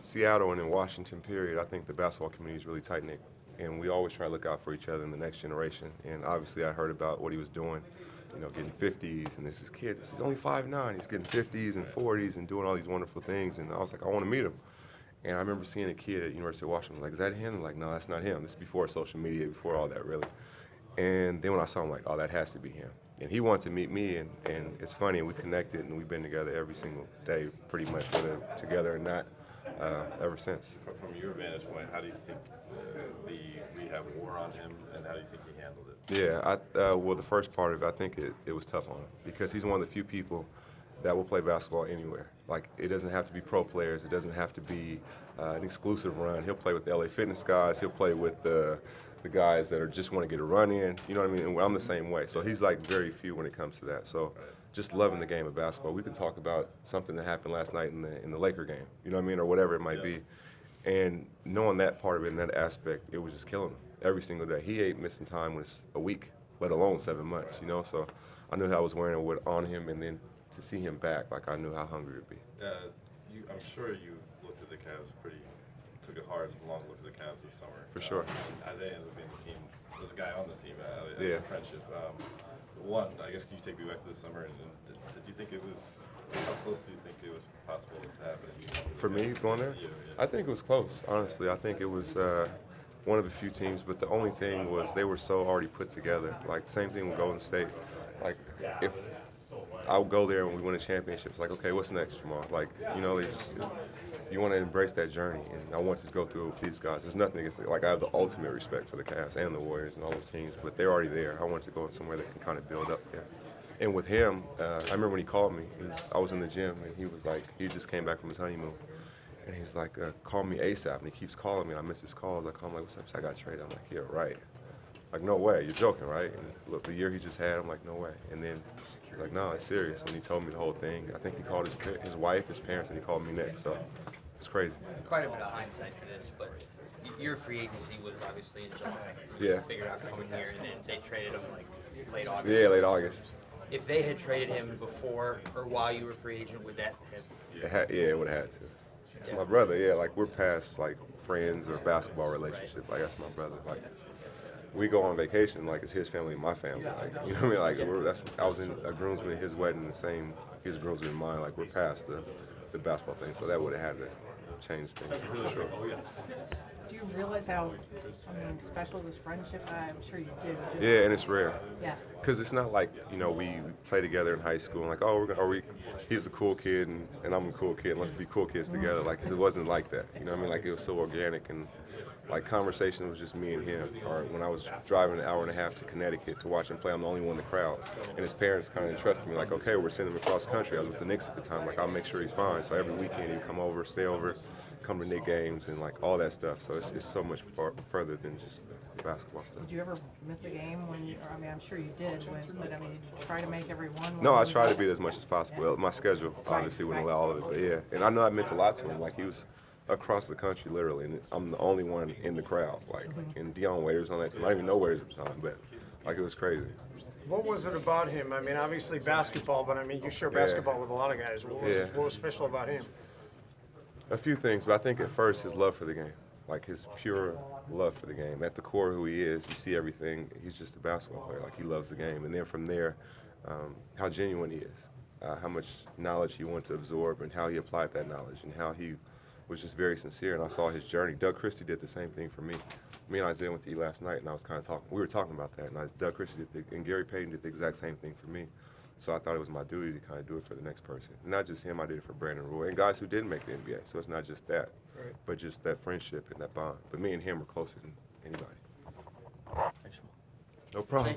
Seattle and in Washington, period, I think the basketball community is really tight-knit. And we always try to look out for each other in the next generation. And obviously I heard about what he was doing, getting 50s. And this is kid, he's only 5'9". He's getting 50s and 40s and doing all these wonderful things. And I was like, I want to meet him. And I remember seeing a kid at University of Washington, like, is that him? I'm like, no, that's not him. This is before social media, before all that, really. And then when I saw him, like, oh, that has to be him. And he wanted to meet me, and it's funny, we connected, and we've been together every single day, pretty much, whether together or not, ever since. From your vantage point, how do you think the rehab wore on him, and how do you think he handled it? Yeah, well, the first part of it, I think it was tough on him, because he's one of the few people that will play basketball anywhere. Like, it doesn't have to be pro players. It doesn't have to be an exclusive run. He'll play with the LA Fitness guys. He'll play with the guys that are just want to get a run in. You know what I mean? And I'm the same way. So he's like very few when it comes to that. So just loving the game of basketball. We can talk about something that happened last night in the Laker game. You know what I mean? Or whatever it might be. And knowing that part of it and that aspect, it was just killing him every single day. He ain't missing time when it's a week, let alone 7 months, So I knew that I was wearing it on him, and then to see him back, like, I knew how hungry it would be. I'm sure you looked at the Cavs took a hard, long look at the Cavs this summer. For sure. Isaiah ends up being the guy on the team, yeah. Friendship. I guess, can you take me back to the summer, and did you think how close do you think it was possible to happen? For me, going there? Yeah. I think it was close, honestly. I think it was one of the few teams, but the only thing was they were so already put together. Like, same thing with Golden State. Like, if I would go there and we win a championship, it's like, okay, what's next, Jamal? Like, you want to embrace that journey, and I want to go through it with these guys. There's nothing against it. Like, I have the ultimate respect for the Cavs and the Warriors and all those teams, but they're already there. I want to go somewhere that can kind of build up there. And with him, I remember when he called me, I was in the gym, and he was like, he just came back from his honeymoon. And he's like, call me ASAP, and he keeps calling me, and I miss his calls. I call him, like, what's up? So I got traded. I'm like, yeah, right. Like, no way, you're joking, right? And look, the year he just had, I'm like, no way. And then he's like, no, it's serious. And he told me the whole thing. I think he called his wife, his parents, and he called me next. So it's crazy. Quite a bit of hindsight to this, but your free agency was obviously in July. Yeah. Figured out coming here, and then they traded him like late August. Yeah, late August. If they had traded him before or while you were free agent, would that have? It would have had to. It's my brother. Yeah, like, we're past like friends or basketball relationship. Like, that's my brother. Like, we go on vacation like it's his family and my family. Like, you know what I mean? Like, I was in a groomsman at his wedding, his groomsman in mine. Like, we're past the basketball thing, so that would have had to change things for sure. Do you realize how special this friendship? I'm sure you do. Yeah, and it's rare. Yeah. Because it's not like, we play together in high school and like, oh, he's a cool kid and I'm a cool kid, and let's be cool kids together. Like, it wasn't like that. You know what I mean? Like, it was so organic, and like, conversation was just me and him. Or when I was driving an hour and a half to Connecticut to watch him play, I'm the only one in the crowd. And his parents kind of entrusted me, like, okay, we're sending him across country. I was with the Knicks at the time. Like, I'll make sure he's fine. So every weekend he'd come over, stay over, come to Knicks games, and like all that stuff. So it's so much further than just the basketball stuff. Did you ever miss a game I'm sure you did, but did you try to make every one? No, I tried to be as much as possible. Yeah. My schedule obviously wouldn't allow all of it, but yeah. And I know that meant a lot to him. Like, he was across the country, literally, and I'm the only one in the crowd. Like, and Dion Waiters on that team. I didn't even know Waiters at the time, but like, it was crazy. What was it about him? I mean, obviously basketball, but I mean, you share basketball with a lot of guys. What was special about him? A few things, but I think at first his love for the game, like his pure love for the game. At the core of who he is, you see everything. He's just a basketball player. Like, he loves the game. And then from there, how genuine he is, how much knowledge he wanted to absorb, and how he applied that knowledge, and how he was just very sincere. And I saw his journey. Doug Christie did the same thing for me. Me and Isaiah went to eat last night, and I was kind of talking. We were talking about that, and Doug Christie and Gary Payton did the exact same thing for me. So I thought it was my duty to kind of do it for the next person. Not just him, I did it for Brandon Roy and guys who didn't make the NBA. So it's not just that, but just that friendship and that bond. But me and him are closer than anybody. Thanks, No problem.